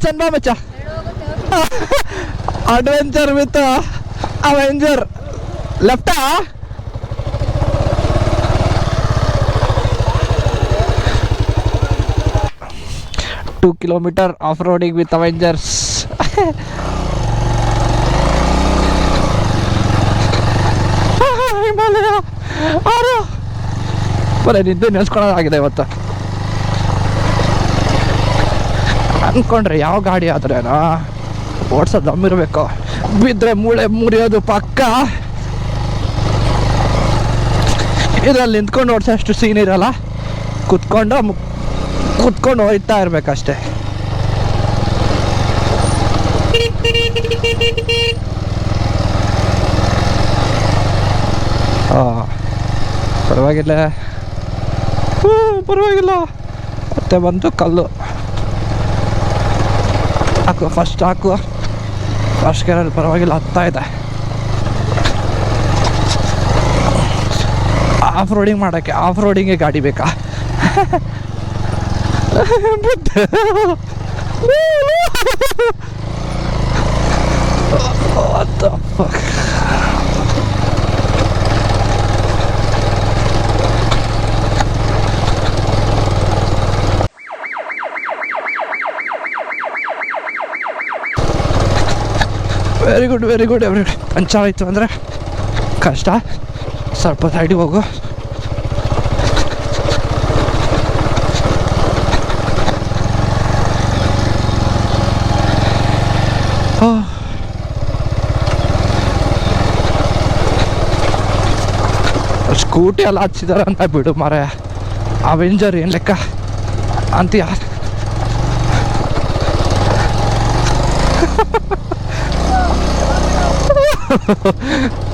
ಚಂದ ಮಚ್ಚ adventure with avenger ಲೆಫ್ಟಾ 2 kilometer off-roading with Avengers. Himalaya ಬರೀ ನಿಂತು ನೆನೆಸ್ಕೊಳ್ಳೋದಾಗಿದೆ ಇವತ್ತು. ಅಂದ್ಕೊಂಡ್ರೆ ಯಾವ ಗಾಡಿ ಆದ್ರೇನೋ ಓಡ್ಸೋದು ದಮ್ಮಿರ್ಬೇಕು, ಬಿದ್ದರೆ ಮೂಳೆ ಮುರಿಯೋದು ಪಕ್ಕ. ಇದರಲ್ಲಿ ನಿಂತ್ಕೊಂಡು ಓಡಿಸೋ ಅಷ್ಟು ಸೀನ್ ಇರಲ್ಲ, ಕುತ್ಕೊಂಡು ಹೋಯ್ತಾ ಇರ್ಬೇಕಷ್ಟೆ. ಪರವಾಗಿಲ್ಲ ಪರವಾಗಿಲ್ಲ. ಮತ್ತೆ ಬಂತು ಕಲ್ಲು. ಹಾಕು ಫಸ್ಟ್ ಗೇರಲ್ಲಿ ಪರವಾಗಿಲ್ಲ, ಹತ್ತಾ ಇದೆ. ಆಫ್ ರೋಡಿಂಗ್ ಮಾಡೋಕ್ಕೆ ಆಫ್ ರೋಡಿಂಗ್ಗೆ ಗಾಡಿ ಬೇಕಾ? What the fuck? Very good every. Panchayat ಅಂದರೆ ಕಷ್ಟ. ಸ್ವಲ್ಪ ಸೈಡಿಗೆ ಹೋಗು. ಸ್ಕೂಟಿ ಎಲ್ಲ ಹಚ್ಚಿದಾರೆ ಅಂತ ಬಿಡು ಮಾರೆ. ಅವೆಂಜರ್ ಏನು ಲೆಕ್ಕ ಅಂತೀಯ?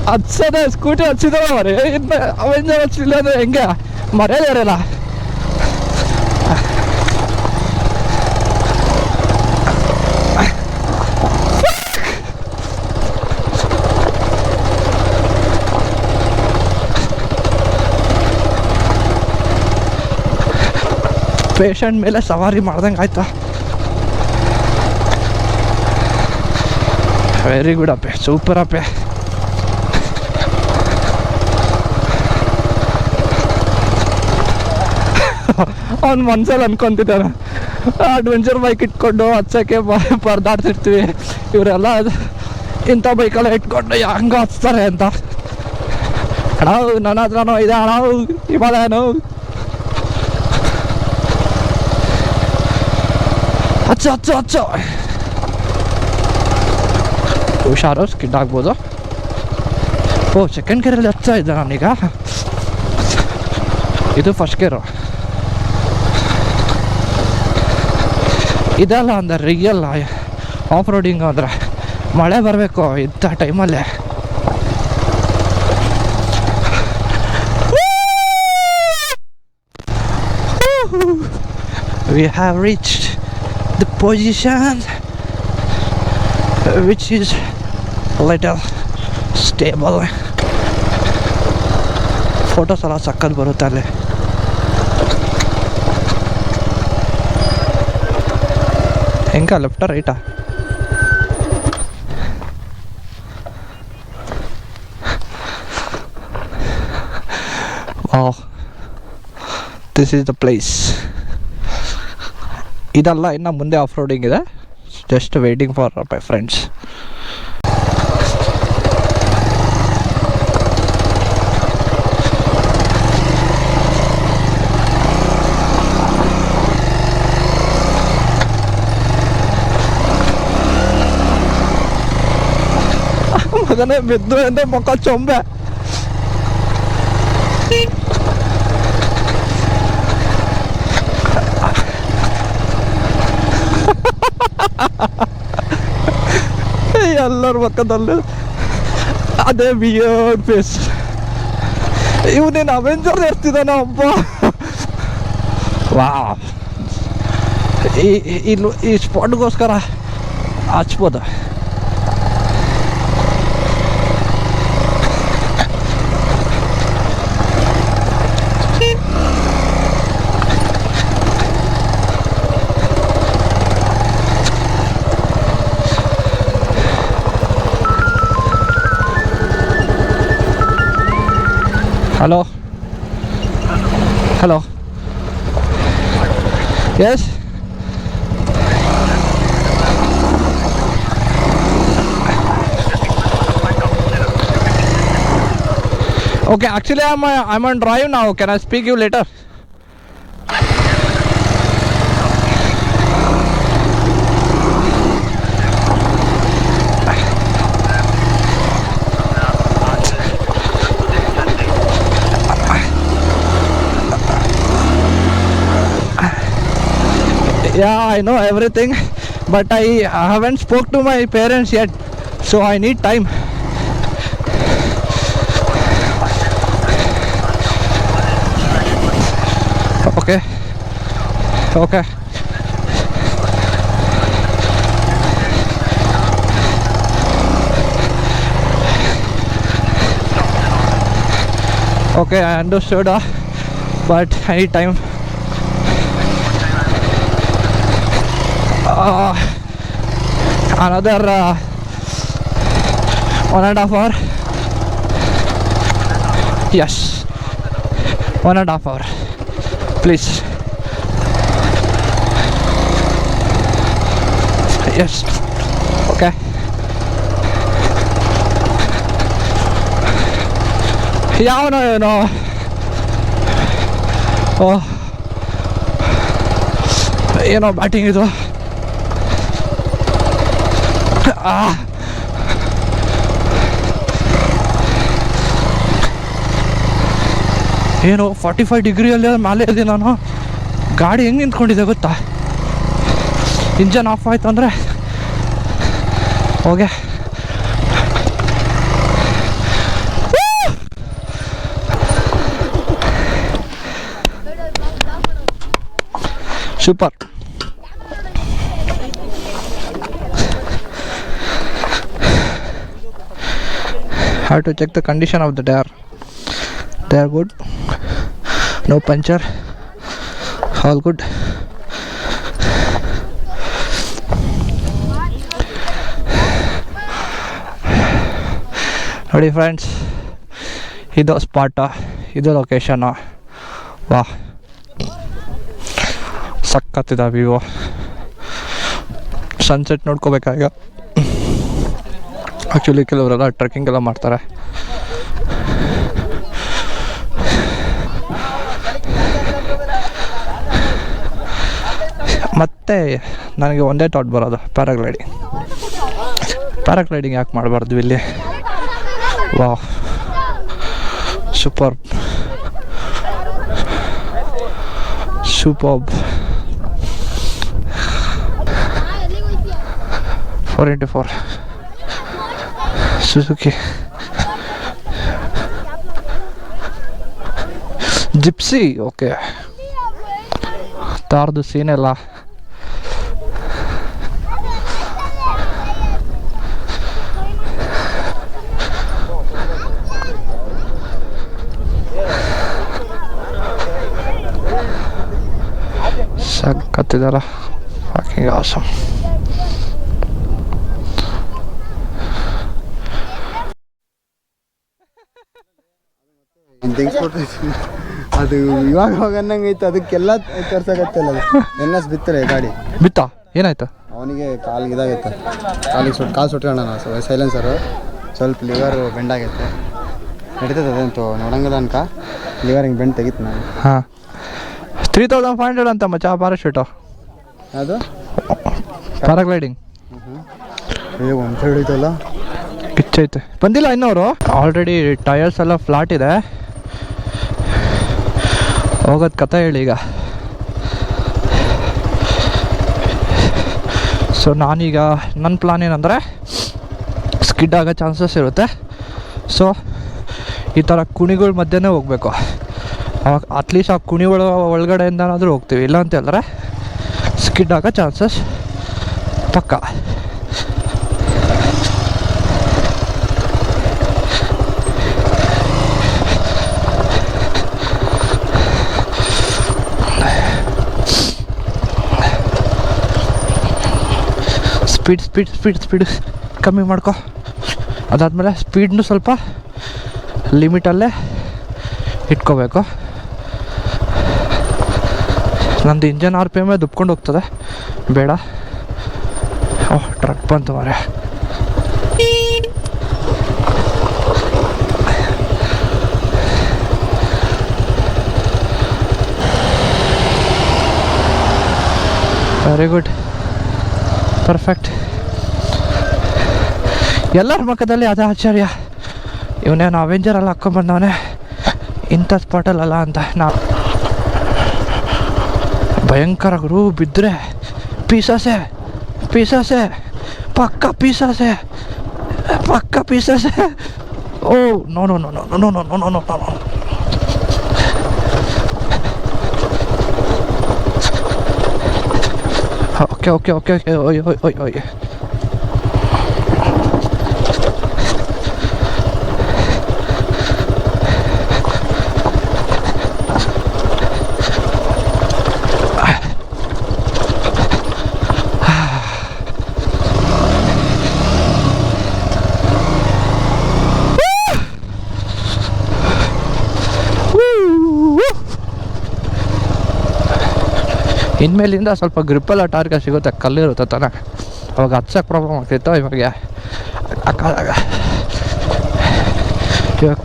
ಹಚ್ಚದೆ ಸ್ಕೂಟಿ ಹಚ್ಚಿದಾರೆ ಮರೆ, ಇನ್ನು ಅವೆಂಜರ್ ಹಚ್ಚಿಲ್ಲ ಅಂದರೆ ಹೆಂಗೆ ಮರೆಯಲ್ಲ. ಪೇಷಂಟ್ ಮೇಲೆ ಸವಾರಿ ಮಾಡ್ದಂಗೆ ಆಯ್ತಾ. ವೆರಿ ಗುಡ್ ಅಪ್ಪೆ, ಸೂಪರ್ ಅಪ್ಪೆ. ಅವ್ನು ಮನ್ಸಲ್ಲಿ ಅನ್ಕೊಂತಿದ್ದಾನೆ, ಅಡ್ವೆಂಚರ್ ಬೈಕ್ ಇಟ್ಕೊಂಡು ಹಚ್ಚೋಕ್ಕೆ ಪರದಾಡ್ತಿರ್ತೀವಿ, ಇವರೆಲ್ಲ ಇಂಥ ಬೈಕೆಲ್ಲ ಇಟ್ಕೊಂಡು ಹೆಂಗೆ ಹಚ್ತಾರೆ ಅಂತ. ಅಣ್ಣ ನನ್ನ ಹತ್ರನೋ ಇದೆ ಅಣ್ಣ ಹಿಮಾಲಯನೋ, ಹಚ್ಚು ಹುಷಾರು, ಸ್ಕಿಡ್ ಆಗ್ಬೋದು. ಸೆಕೆಂಡ್ ಗೇರಲ್ಲಿ ಇದ್ದೆ ನಾನೀಗ. ಇದು ಫಸ್ಟ್ ಗೇರು. ಇದಲ್ಲ ಅಂದ್ರೆ ರಿಯಲ್ ಆಫ್ ರೋಡಿಂಗ್ ಅಂದರೆ ಮಳೆ ಬರಬೇಕು ಇಂಥ ಟೈಮಲ್ಲೇ. We have reached the position which is little stable. Photos ಎಲ್ಲ ಸಕ್ಕತ್ ಬರುತ್ತೆ ಅಲ್ಲಿ. ಹೆಂಗ ಲೆಫ್ಟಾ ರೈಟಾ? This is the place. ಇದಲ್ಲ, ಇನ್ನು ಮುಂದೆ ಆಫ್ ರೋಡಿಂಗ್ ಇದೆ. Just waiting for my friends. ಮಗನೇ ಬಿದ್ದು ಅಂದರೆ ಮುಖ ಚೊಂಬೆ. ಎಲ್ಲರ ಪಕ್ಕದಲ್ಲೂ ಅದೇ ವಿಯರ್ಡ್ ಫೇಸ್. ಇವನೇನು ಅವೆಂಜರ್ ಎಷ್ಟಿದ್ದಾನೆ ಹಬ್ಬ. ವಾ, ಈ ಸ್ಪಾಟ್ಗೋಸ್ಕರ ಹಚ್ಬೋದು. Hello. Hello. Yes. Okay, actually I'm on drive now. Can I speak you later? Yeah, I know everything, but I haven't spoke to my parents yet, so I need time. Okay. Okay. Okay, I understood, but I need time. Another 1.5 hour. Yes, 1.5 hour, please. Yes. Okay. Yeah, no. Oh, batting ಇದು. ಏನು 45 ಡಿಗ್ರಿಯಲ್ಲಿ ಮೇಲೆ ಇದ್ದೀನಿ ನಾನು. ಗಾಡಿ ಹೆಂಗೆ ನಿಂತ್ಕೊಂಡಿದೆ ಗೊತ್ತಾ? Engine of ಆಯ್ತು ಅಂದರೆ okay. Super. Have to check the condition of the tire. They are good. No puncture. All good. ನೋಡಿ ಫ್ರೆಂಡ್ಸ್, ಇದು ಸ್ಪಾಟ, ಇದು ಲೊಕೇಶನು. ವಾ, ಸಕ್ಕತ್ತಿದೆ ವ್ಯೂ. ಸನ್ಸೆಟ್ ನೋಡ್ಕೋಬೇಕಾಗ. ಆ್ಯಕ್ಚುಲಿ ಕೆಲವರೆಲ್ಲ ಟ್ರೆಕ್ಕಿಂಗ್ ಎಲ್ಲ ಮಾಡ್ತಾರೆ. ಮತ್ತು ನನಗೆ ಒಂದೇ ಥಾಟ್ ಬರೋದು, ಪ್ಯಾರಾಗ್ಲೈಡಿಂಗ್ ಯಾಕೆ ಮಾಡಬಾರ್ದು ಇಲ್ಲಿ? ವಾ, super 4x4 Suzuki Gypsy. Okay, ತಾರ್ದು ಸೀನೆಲ್ಲ. ಸಕ್ಕತ್ತಿದಲ್ಲ, fucking awesome. ಅದು ಇವಾಗ ಅನ್ನಂಗೆ ಐತೆ, ಅದಕ್ಕೆಲ್ಲ ತೋರ್ಸಕತ್ತಲ್ಲ. ಎನ್ಎಸ್ ಬಿತ್ತರೆ ಗಾಡಿ ಬಿತ್ತಾ? ಏನಾಯ್ತು ಅವನಿಗೆ? ಕಾಲಿಗೆ ಇದಾಗೈತೆ, ಕಾಲು ಸುಟ್ಕೊಳ್ಳೋಣ. ಸೈಲೆನ್ಸರು ಸ್ವಲ್ಪ ಲಿವರ್ ಬೆಂಡ್ ಆಗೈತೆ. ನಡೀತದೆ ಅದಂತೂ ನೋಡಂಗಿಲ್ಲ ಅನ್ಕ. ಲಿವರ್ ಹಿಂಗೆ ಬೆಂಡ್ ತೆಗಿತು ನಾನು. ಹಾಂ, 3500 ಅಂತ ಮಚ್ಚ ಪ್ಯಾರಾಶೂಟು. ಅದು ಪ್ಯಾರಾಗ್ಲೈಡಿಂಗ್. ಒಂದು ಸೈಡ್ ಐತಲ್ಲ, ಕಿಚ್ಚೈತೆ. ಬಂದಿಲ್ಲ ಇನ್ನವರು. ಆಲ್ರೆಡಿ ಟಯರ್ಸ್ ಎಲ್ಲ ಫ್ಲಾಟ್ ಇದೆ. ಹೋಗೋದು ಕಥೆ ಹೇಳಿ ಈಗ. ಸೊ ನಾನೀಗ ನನ್ನ ಪ್ಲಾನ್ ಏನಂದರೆ, ಸ್ಕಿಡ್ ಆಗೋ ಚಾನ್ಸಸ್ ಇರುತ್ತೆ. ಸೊ ಈ ಥರ ಕುಣಿಗಳ ಮಧ್ಯೆನೇ ಹೋಗಬೇಕು. ಅವಾಗ ಅಟ್ಲೀಸ್ಟ್ ಆ ಕುಣಿಗಳ ಒಳಗಡೆಯಿಂದನಾದರೂ ಹೋಗ್ತೀವಿ. ಇಲ್ಲ ಅಂತ ಹೇಳಿದ್ರೆ ಸ್ಕಿಡ್ ಆಗೋ ಚಾನ್ಸಸ್ ಪಕ್ಕ. ಸ್ಪೀಡ್ ಕಮ್ಮಿ ಮಾಡ್ಕೊ. ಅದಾದಮೇಲೆ ಸ್ಪೀಡ್ನು ಸ್ವಲ್ಪ ಲಿಮಿಟಲ್ಲೇ ಇಟ್ಕೋಬೇಕು. ನಂದು ಇಂಜನ್ ಆರ್ ಪಿ ಎಮ್ಮೇ ದುಬ್ಕೊಂಡು ಹೋಗ್ತದೆ, ಬೇಡ. ಓಹ್, ಟ್ರಕ್ ಬಂತು ಮಾರೆ. Very good, perfect. ಎಲ್ಲರ ಮುಖದಲ್ಲಿ ಅದೇ ಆಶ್ಚರ್ಯ, ಇವನೇನು ಅವೆಂಜರಲ್ಲಿ ಹಾಕ್ಕೊಂಬಂದವನೇ ಇಂಥ ಸ್ಪಾಟಲ್ಲಲ್ಲ ಅಂತ. ನಾವು ಭಯಂಕರ ಗುರು, ಬಿದ್ದರೆ ಪೀಸಸೆ ಪೀಸಸೆ, ಪಕ್ಕ ಪೀಸಸೆ, ಪಕ್ಕ ಪೀಸಸೆ. Oh no no no no no no no no no no. Okay okay okay okay. ಓಯ್ ಓಯ್ ಓಯ್ ಓಯ್. ಇನ್ಮೇಲಿಂದ ಸ್ವಲ್ಪ ಗ್ರಿಪ್ಪೆಲ್ಲ ಟಾರ್ಗೆ ಸಿಗುತ್ತೆ, ಕಲ್ಲಿರುತ್ತೆ ತಾನೆ, ಅವಾಗ ಹಚ್ಚಕ್ಕೆ ಪ್ರಾಬ್ಲಮ್ ಆಗ್ತಿತ್ತು. ಇವಾಗ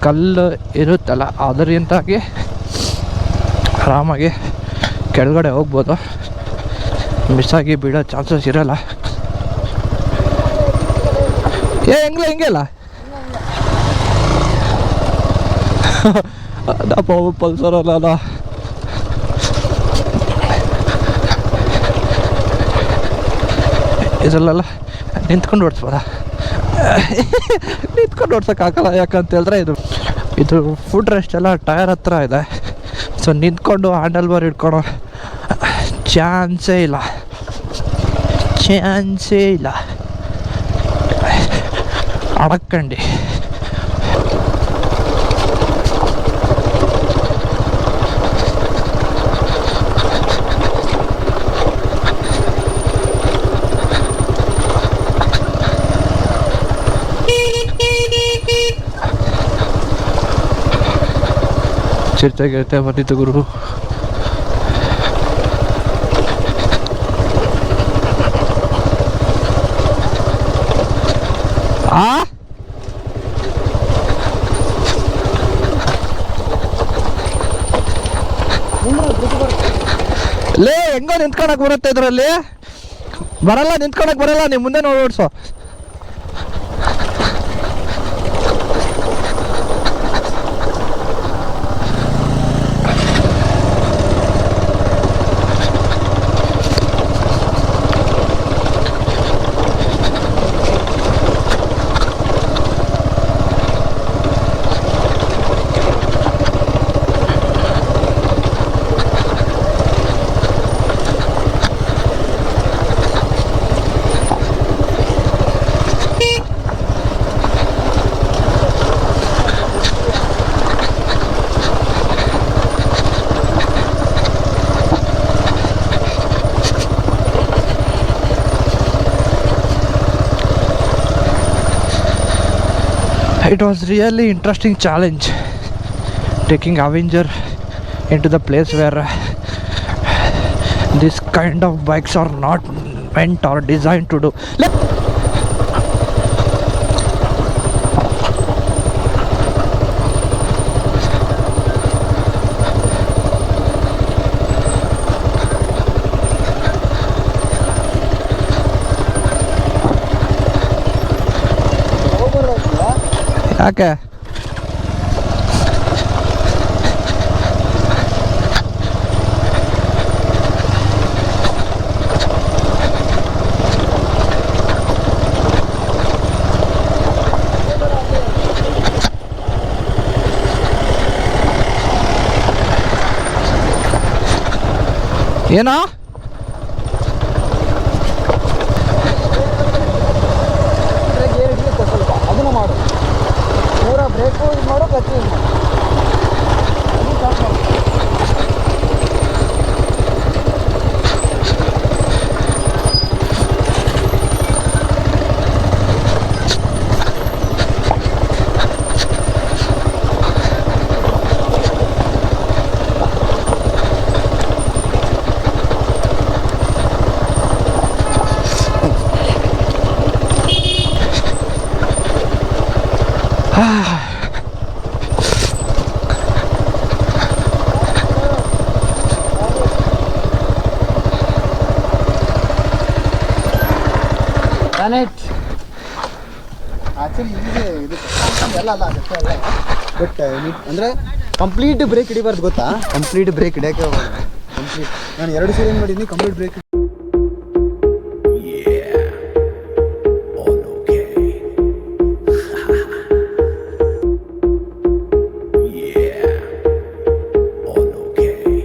ಕಲ್ಲು ಇರುತ್ತಲ್ಲ, ಅದರಿಂದಾಗಿ ಆರಾಮಾಗಿ ಕೆಳಗಡೆ ಹೋಗ್ಬೋದು, ಮಿಸ್ಸಾಗಿ ಬೀಳೋ ಚಾನ್ಸಸ್ ಇರೋಲ್ಲ. ಹೆಂಗೆಲ್ಲ ಅದಪ್ಪ ಪಲ್ಸರಲ್ಲ. ಇದರಲ್ಲೆಲ್ಲ ನಿಂತ್ಕೊಂಡು ಓಡಿಸ್ಬೋದ? ನಿಂತ್ಕೊಂಡು ಓಡ್ಸೋಕ್ಕಾಗಲ್ಲ, ಯಾಕಂತ ಹೇಳಿದ್ರೆ ಇದು ಫುಡ್ ರೆಸ್ಟ್ ಎಲ್ಲ ಟಯರ್ ಹತ್ರ ಇದೆ. ಸೊ ನಿಂತ್ಕೊಂಡು ಹ್ಯಾಂಡಲ್ ಬಾರ್ ಹಿಡ್ಕೊಳೋ ಚಾನ್ಸೇ ಇಲ್ಲ, ಚಾನ್ಸೇ ಇಲ್ಲ. ಅಡಕ್ಕಂಡು ಚಿರತೆ ಬಂದಿತ್ತು ಗುರು. ಲೇ ಹೆಂಗೋ ನಿಂತ್ಕೊಳಕ್ ಬರುತ್ತೆ ಇದರಲ್ಲಿ? ಬರಲ್ಲ, ನಿಂತ್ಕೊಳಕ್ ಬರಲ್ಲ, ನೀವು ಮುಂದೆ ನೋಡಿ ಓಡಿಸೋ. It was really interesting challenge taking Avenger into the place where this kind of bikes are not meant or designed to do. ಯಾಕೆ ಏನೋ ಅದನ್ನು ಮಾಡು, ಪೂರ ಬ್ರೇಕು ಇದು ಮಾಡು, ಕ್ಲಚ್ ಯೂಸ್ ಮಾಡು. ಪ್ಲಾನೆಟ್ ಆ್ಯಕ್ಚುಲಿ ಇಲ್ಲಿಗೆ ಇದು ಎಲ್ಲ ಅಲ್ಲ ಅದಕ್ಕೆ ಅಲ್ಲ ಬಟ್ ಅಂದರೆ ಕಂಪ್ಲೀಟ್ ಬ್ರೇಕ್ ಹಿಡಿಬಾರ್ದು ಗೊತ್ತಾ. ಕಂಪ್ಲೀಟ್ ಬ್ರೇಕ್ ಹಿಡಿಯೋಕ್ಕೆ ಕಂಪ್ಲೀಟ್ ನಾನು 2 ಸರಿ ಏನು ಮಾಡಿದ್ದೀನಿ ಕಂಪ್ಲೀಟ್ ಬ್ರೇಕ್